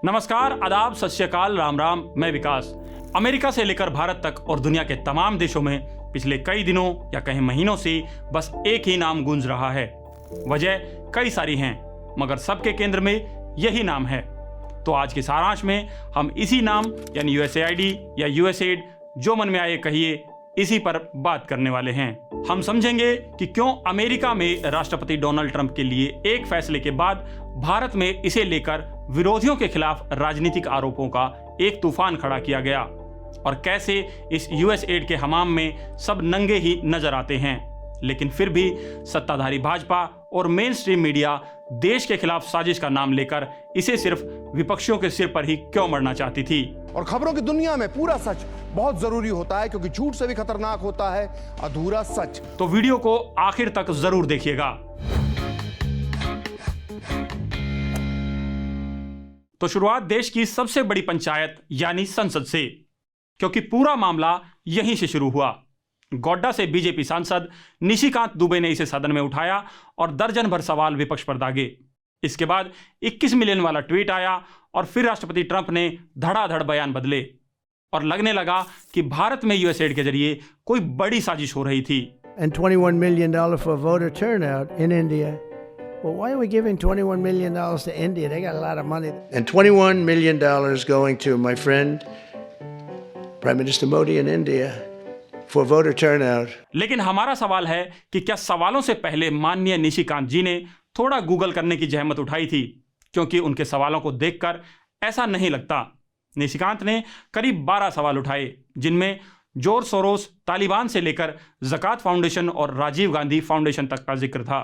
नमस्कार, आदाब, सत श्री अकाल, राम राम। मैं विकास। अमेरिका से लेकर भारत तक और दुनिया के तमाम देशों में पिछले कई दिनों या कहीं महीनों से बस एक ही नाम गूंज रहा है। वजह कई सारी हैं, मगर सबके केंद्र में यही नाम है। तो आज के सारांश में हम इसी नाम यानी यूएसएआईडी या यूएसएड, जो मन में आए कहिए, इसी पर बात करने वाले हैं। हम समझेंगे कि क्यों अमेरिका में राष्ट्रपति डोनाल्ड ट्रंप के लिए एक फैसले के बाद भारत में इसे लेकर विरोधियों के खिलाफ राजनीतिक आरोपों का एक तूफान खड़ा किया गया और कैसे इस यूएसएड के हमाम में सब नंगे ही नजर आते हैं, लेकिन फिर भी सत्ताधारी भाजपा और मेन स्ट्रीम मीडिया देश के खिलाफ साजिश का नाम लेकर इसे सिर्फ विपक्षियों के सिर पर ही क्यों मरना चाहती थी। और खबरों की दुनिया में पूरा सच बहुत जरूरी होता है, क्योंकि झूठ से भी खतरनाक होता है अधूरा सच। तो वीडियो को आखिर तक जरूर देखिएगा। तो शुरुआत देश की सबसे बड़ी पंचायत यानी संसद से, क्योंकि पूरा मामला यहीं से शुरू हुआ। गोड्डा से बीजेपी सांसद निशिकांत दुबे ने इसे सदन में उठाया और दर्जन भर सवाल विपक्ष पर दागे। इसके बाद 21 मिलियन वाला ट्वीट आया और फिर राष्ट्रपति ट्रंप ने धड़ाधड़ बयान बदले और लगने लगा कि भारत में यूएसएड के जरिए कोई बड़ी साजिश हो रही थी। And $21 million for voter turnout in India. Well, why are we giving $21 million to India? They got a lot of money. And $21 million going to my friend, Prime Minister Modi in India, for voter turnout. लेकिन हमारा सवाल है कि क्या सवालों से पहले माननीय निशिकांत जी ने थोड़ा गूगल करने की जहमत उठाई थी, क्योंकि उनके सवालों को देखकर ऐसा नहीं लगता। निशिकांत ने करीब 12 सवाल उठाए, जिनमें जॉर्ज सोरोस, तालिबान से लेकर ज़कात फाउंडेशन और राजीव गांधी फाउंडेशन तक का जिक्र था।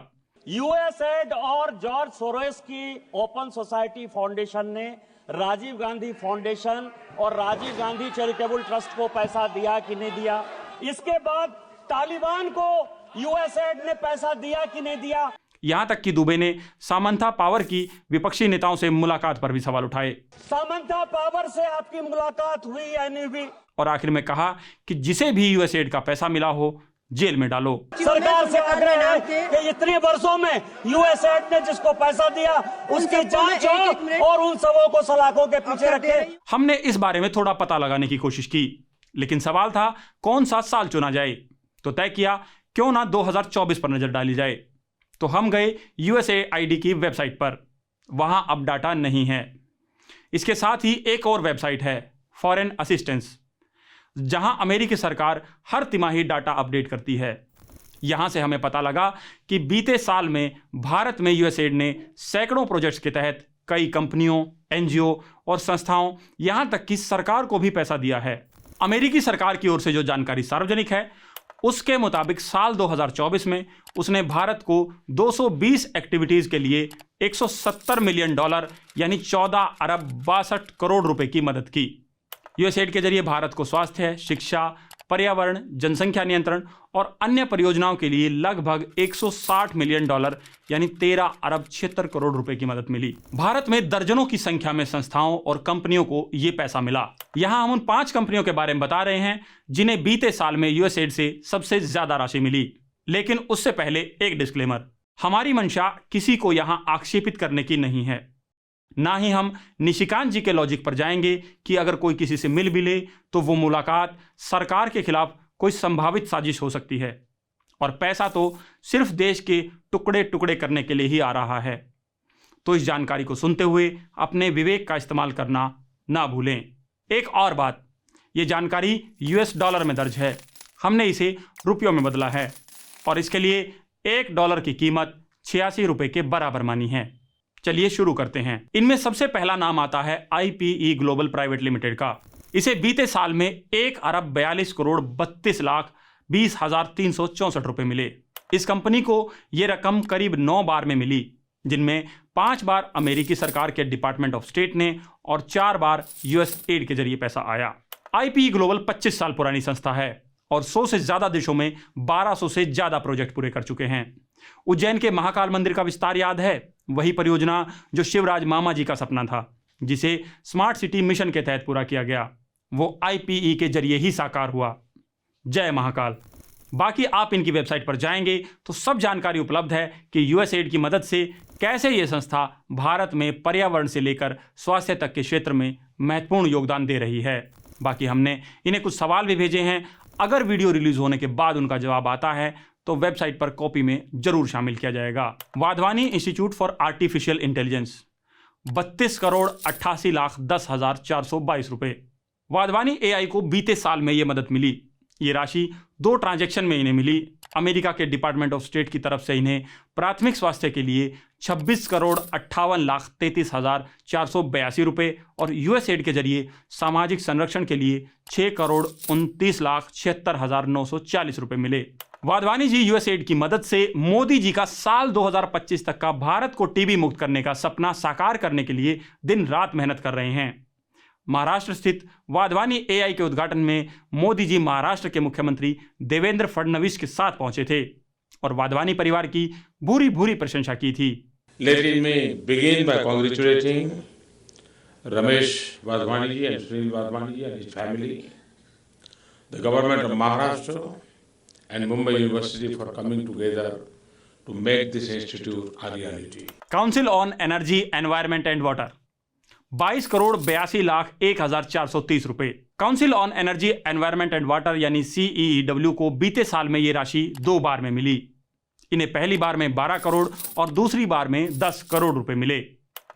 यूएसएड और जॉर्ज सोरोस की ओपन सोसाइटी फाउंडेशन ने राजीव गांधी फाउंडेशन और राजीव गांधी चैरिटेबल ट्रस्ट को पैसा दिया कि नहीं दिया। इसके बाद तालिबान को यूएसएड ने पैसा दिया कि नहीं दिया। यहां तक कि दुबे ने सामंथा पावर की विपक्षी नेताओं से मुलाकात पर भी सवाल उठाए। सामंथा पावर से आपकी मुलाकात हुई या नहीं हुई? और आखिर में कहा कि जिसे भी यूएसएड का पैसा मिला हो, जेल में डालो। सरकार से आग्रह है कि इतने वर्षों में यूएसएड ने जिसको पैसा दिया उसकी जांच हो और उन सबों को सलाखों के पीछे रखे। हमने इस बारे में थोड़ा पता लगाने की कोशिश की, लेकिन सवाल था कौन सा साल चुना जाए। तो तय किया क्यों ना 2024 पर नजर डाली जाए। तो हम गए यूएसएआईडी की वेबसाइट पर। वहां अब डाटा नहीं है। इसके साथ ही एक और वेबसाइट है, फॉरेन असिस्टेंस, जहां अमेरिकी सरकार हर तिमाही डाटा अपडेट करती है। यहां से हमें पता लगा कि बीते साल में भारत में यूएसएड ने सैकड़ों प्रोजेक्ट्स के तहत कई कंपनियों, एनजीओ और संस्थाओं, यहां तक कि सरकार को भी पैसा दिया है। अमेरिकी सरकार की ओर से जो जानकारी सार्वजनिक है, उसके मुताबिक साल 2024 में उसने भारत को 220 एक्टिविटीज के लिए $170 मिलियन यानी 14 अरब 62 करोड़ रुपए की मदद की। यूएसएड के जरिए भारत को स्वास्थ्य, शिक्षा, पर्यावरण, जनसंख्या नियंत्रण और अन्य परियोजनाओं के लिए लगभग $160 मिलियन यानी 13 अरब 76 करोड़ रुपए की मदद मिली। भारत में दर्जनों की संख्या में संस्थाओं और कंपनियों को ये पैसा मिला। यहां हम उन 5 कंपनियों के बारे में बता रहे हैं जिन्हें बीते साल में यूएसएड से सबसे ज्यादा राशि मिली। लेकिन उससे पहले एक डिस्क्लेमर, हमारी मंशा किसी को यहां आक्षेपित करने की नहीं है। ना ही हम निशिकांत जी के लॉजिक पर जाएंगे कि अगर कोई किसी से मिल भी ले तो वो मुलाकात सरकार के खिलाफ कोई संभावित साजिश हो सकती है, और पैसा तो सिर्फ देश के टुकड़े टुकड़े करने के लिए ही आ रहा है। तो इस जानकारी को सुनते हुए अपने विवेक का इस्तेमाल करना ना भूलें। एक और बात, ये जानकारी यूएस डॉलर में दर्ज है, हमने इसे रुपयों में बदला है और इसके लिए $1 की कीमत 86 रुपए के बराबर मानी है। चलिए शुरू करते हैं। इनमें सबसे पहला नाम आता है IPE ग्लोबल प्राइवेट लिमिटेड का। इसे बीते साल में 1 अरब 42 करोड़ 32 लाख 20,364 रुपए मिले। इस कंपनी को यह रकम करीब 9 बार में मिली, जिनमें 5 बार अमेरिकी सरकार के डिपार्टमेंट ऑफ स्टेट ने और 4 बार यूएसएड के जरिए पैसा आया। IPE ग्लोबल 25 साल पुरानी संस्था है और 100 से ज्यादा देशों में 1200 से ज्यादा प्रोजेक्ट पूरे कर चुके हैं। उज्जैन के महाकाल मंदिर का विस्तार याद है? वही परियोजना जो शिवराज मामा जी का सपना था, जिसे स्मार्ट सिटी मिशन के तहत पूरा किया गया, वो IPE के जरिए ही साकार हुआ। जय महाकाल। बाकी आप इनकी वेबसाइट पर जाएंगे तो सब जानकारी उपलब्ध है कि यूएसएड की मदद से कैसे ये संस्था भारत में पर्यावरण से लेकर स्वास्थ्य तक के क्षेत्र में महत्वपूर्ण योगदान दे रही है। बाकी हमने इन्हें कुछ सवाल भी भेजे हैं, अगर वीडियो रिलीज होने के बाद उनका जवाब आता है तो वेबसाइट पर कॉपी में जरूर शामिल किया जाएगा। Wadhwani institute for artificial intelligence 32,88,10,422 रुपए। वाधवानी एआई को बीते साल में ये मदद मिली। ये राशि 2 ट्रांजैक्शन में इन्हें मिली। अमेरिका के डिपार्टमेंट ऑफ स्टेट की तरफ से इन्हें प्राथमिक स्वास्थ्य के लिए 26,58,33,482 रुपए और यूएसएड के जरिए सामाजिक संरक्षण के लिए 6,29,76,940 रुपए मिले। वाधवानी जी यूएसएड की मदद से मोदी जी का साल 2025 तक का भारत को टीबी मुक्त करने का सपना साकार करने के लिए दिन रात मेहनत कर रहे हैं। महाराष्ट्र स्थित वाधवानी एआई के उद्घाटन में मोदी जी महाराष्ट्र के मुख्यमंत्री देवेंद्र फडणवीस के साथ पहुंचे थे और वाधवानी परिवार की भूरी भूरी प्रशंसा की थी। Let me begin by congratulating Ramesh Vadvani ji and Sunil Vadvani ji and his family, the government of Maharashtra and Mumbai University for coming together to make this institute a reality. Council on energy, environment and water 22,82,01,430 रुपए। Council on energy, environment and water यानी CEEW को बीते साल में ये राशि 2 बार में मिली। इन्हें पहली बार में 12 करोड़ और दूसरी बार में 10 करोड़ रुपए मिले।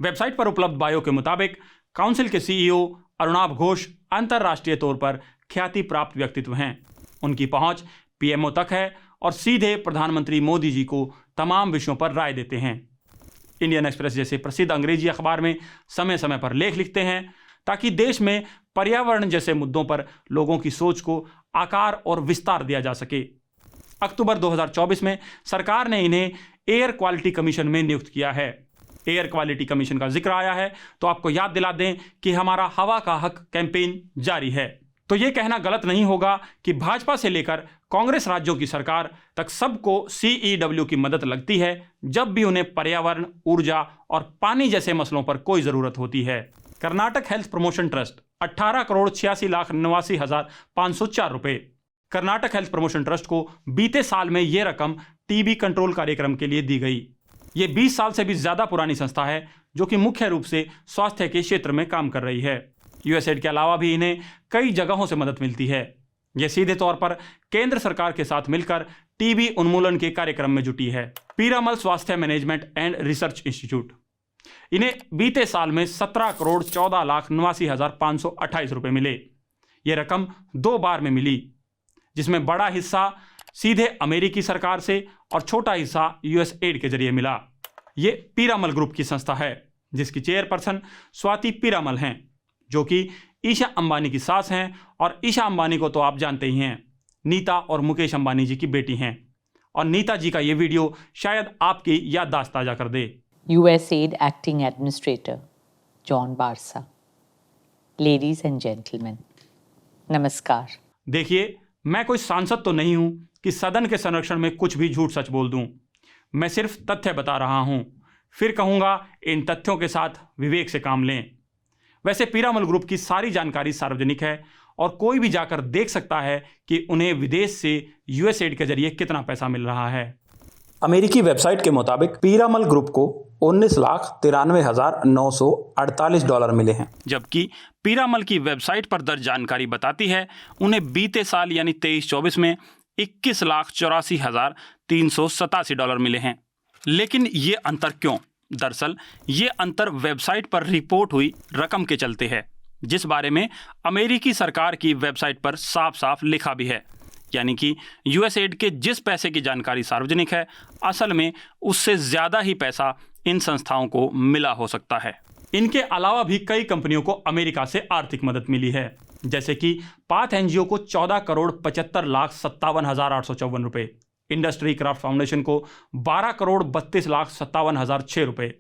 वेबसाइट पर उपलब्ध बायो के मुताबिक काउंसिल के CEO अरुणाभ घोष अंतरराष्ट्रीय तौर पर ख्याति प्राप्त व्यक्तित्व हैं। उनकी पहुंच PMO तक है और सीधे प्रधानमंत्री मोदी जी को तमाम विषयों पर राय देते हैं। इंडियन एक्सप्रेस जैसे प्रसिद्ध अंग्रेजी अखबार में समय समय पर लेख लिखते हैं ताकि देश में पर्यावरण जैसे मुद्दों पर लोगों की सोच को आकार और विस्तार दिया जा सके। अक्टूबर 2024 में सरकार ने इन्हें एयर क्वालिटी कमीशन में नियुक्त किया है। एयर क्वालिटी कमीशन का जिक्र आया है तो आपको याद दिला दें कि हमारा हवा का हक कैंपेन जारी है। तो ये कहना गलत नहीं होगा कि भाजपा से लेकर कांग्रेस राज्यों की सरकार तक सबको CEW की मदद लगती है जब भी उन्हें पर्यावरण, ऊर्जा और पानी जैसे मसलों पर कोई जरूरत होती है। कर्नाटक हेल्थ प्रमोशन ट्रस्ट 18,86,89,504 रुपए। कर्नाटक हेल्थ प्रमोशन ट्रस्ट को बीते साल में यह रकम टीबी कंट्रोल कार्यक्रम के लिए दी गई। ये 20 साल से भी ज्यादा पुरानी संस्था है जो कि मुख्य रूप से स्वास्थ्य के क्षेत्र में काम कर रही है। यूएसएड के अलावा भी इन्हें कई जगहों से मदद मिलती है। यह सीधे तौर पर केंद्र सरकार के साथ मिलकर टीबी उन्मूलन के कार्यक्रम में जुटी है। पीरामल स्वास्थ्य मैनेजमेंट एंड रिसर्च इंस्टीट्यूट, इन्हें बीते साल में 17,14,89,528 रुपए मिले। यह रकम 2 बार में मिली, जिसमें बड़ा हिस्सा सीधे अमेरिकी सरकार से और छोटा हिस्सा यूएसएड के जरिए मिला। ये पीरामल ग्रुप की संस्था है जिसकी चेयरपर्सन स्वाति पीरामल हैं, जो कि ईशा अंबानी की सास हैं और ईशा अंबानी को तो आप जानते ही हैं, नीता और मुकेश अंबानी जी की बेटी हैं। और नीता जी का ये वीडियो शायद आपकी याददाश्त ताजा कर दे। USAID Acting Administrator John Barsa, Ladies and Gentlemen, नमस्कार। देखिए, मैं कोई सांसद तो नहीं हूं कि सदन के संरक्षण में कुछ भी झूठ सच बोल दूं। मैं सिर्फ तथ्य बता रहा हूं। फिर कहूंगा इन तथ्यों के साथ विवेक से काम लें। वैसे पीरामल ग्रुप की सारी जानकारी सार्वजनिक है और कोई भी जाकर देख सकता है कि उन्हें विदेश से यूएसएड के जरिए कितना पैसा मिल रहा है। अमेरिकी वेबसाइट के मुताबिक पीरामल ग्रुप को 19,93,948 डॉलर मिले हैं, जबकि पीरामल की वेबसाइट पर दर्ज जानकारी बताती है उन्हें बीते साल यानी 23-24 में 21,84,387 डॉलर मिले हैं। लेकिन ये अंतर क्यों? दरअसल ये अंतर वेबसाइट पर रिपोर्ट हुई रकम के चलते है, जिस बारे में अमेरिकी सरकार की वेबसाइट पर साफ साफ लिखा भी है। यानी कि यूएसएड के जिस पैसे की जानकारी सार्वजनिक है, असल में उससे ज़्यादा ही पैसा इन संस्थाओं को मिला हो सकता है। इनके अलावा भी कई कंपनियों को अमेरिका से आर्थिक मदद मिली है, जैसे कि पाथ एनजीओ को 14,75,57,854 रुपये, इंडस्ट्री क्राफ्ट फाउंडेशन को 12,32,57,006 रुपये,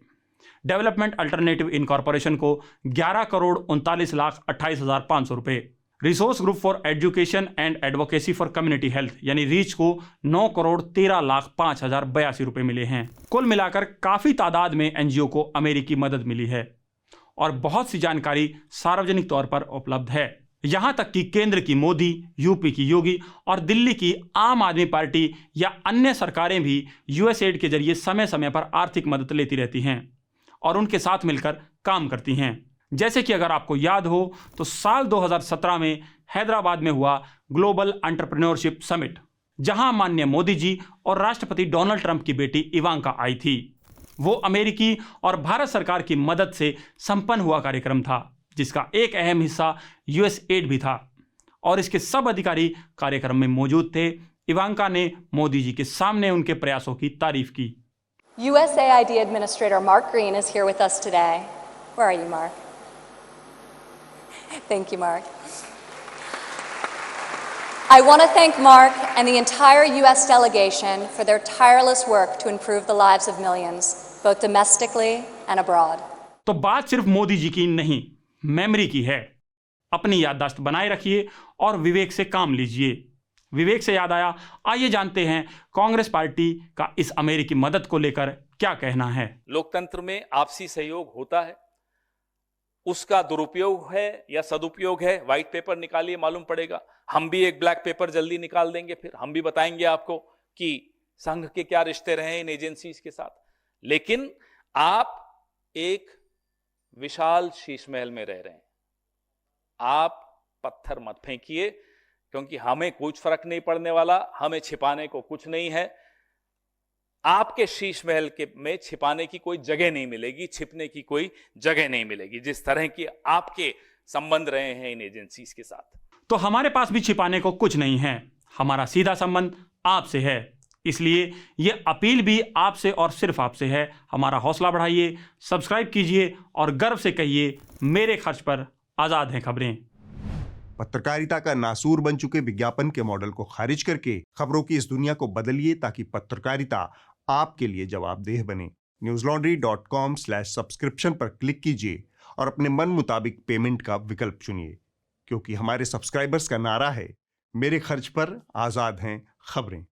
डेवलपमेंट अल्टरनेटिव इनकॉर्पोरेशन को 11,39,28,500 रुपये, resource group for education and advocacy for community health यानी रीच को 9,13,05,082 रुपये मिले हैं। कुल मिलाकर काफ़ी तादाद में एनजीओ को अमेरिकी मदद मिली है और बहुत सी जानकारी सार्वजनिक तौर पर उपलब्ध है। यहां तक कि केंद्र की मोदी, यूपी की योगी और दिल्ली की आम आदमी पार्टी या अन्य सरकारें भी यूएसएड के जरिए समय समय पर आर्थिक मदद लेती रहती हैं और उनके साथ मिलकर काम करती हैं। जैसे कि अगर आपको याद हो तो साल 2017 में हैदराबाद में हुआ ग्लोबल एंटरप्रेन्योरशिप समिट, जहां माननीय मोदी जी और राष्ट्रपति डोनाल्ड ट्रंप की बेटी इवांका आई थी। वो अमेरिकी और भारत सरकार की मदद से संपन्न हुआ कार्यक्रम था, जिसका एक अहम हिस्सा यूएसएड भी था और इसके सब अधिकारी कार्यक्रम में मौजूद थे। इवांका ने मोदी जी के सामने उनके प्रयासों की तारीफ की। USAID Administrator Mark Green is here with us today. Where are you, Mark? Thank you, Mark. I want to thank Mark and the entire U.S. delegation for their tireless work to improve the lives of millions, both domestically and abroad. तो बात सिर्फ मोदी जी की नहीं, memory की है। अपनी याददाश्त बनाए रखिए और विवेक से काम लीजिए। विवेक से याद आया, आइए जानते हैं कांग्रेस पार्टी का इस अमेरिकी मदद को लेकर क्या कहना है। लोकतंत्र में आपसी सहयोग होता है, उसका दुरुपयोग है या सदुपयोग है, व्हाइट पेपर निकालिए, मालूम पड़ेगा। हम भी एक ब्लैक पेपर जल्दी निकाल देंगे, फिर हम भी बताएंगे आपको कि संघ के क्या रिश्ते रहे इन एजेंसीज के साथ। लेकिन आप एक विशाल शीश महल में रह रहे हैं, आप पत्थर मत फेंकिए, क्योंकि हमें कुछ फर्क नहीं पड़ने वाला, हमें छिपाने को कुछ नहीं है। आपके शीश महल के में छिपाने की कोई जगह नहीं मिलेगी, छिपने की कोई जगह नहीं मिलेगी, जिस तरह की आपके संबंध रहे हैं इन एजेंसीज के साथ। तो हमारे पास भी छिपाने को कुछ नहीं है, हमारा सीधा संबंध आपसे है। इसलिए ये अपील भी आपसे और सिर्फ आपसे है। हमारा हौसला बढ़ाइए, सब्सक्राइब कीजिए और गर्व से कहिए, मेरे खर्च पर आजाद हैं खबरें। पत्रकारिता का नासूर बन चुके विज्ञापन के मॉडल को खारिज करके खबरों की इस दुनिया को बदलिए, ताकि पत्रकारिता आपके लिए जवाबदेह बने। newslaundry.com/subscription पर क्लिक कीजिए और अपने मन मुताबिक पेमेंट का विकल्प चुनिए, क्योंकि हमारे सब्सक्राइबर्स का नारा है, मेरे खर्च पर आजाद हैं खबरें।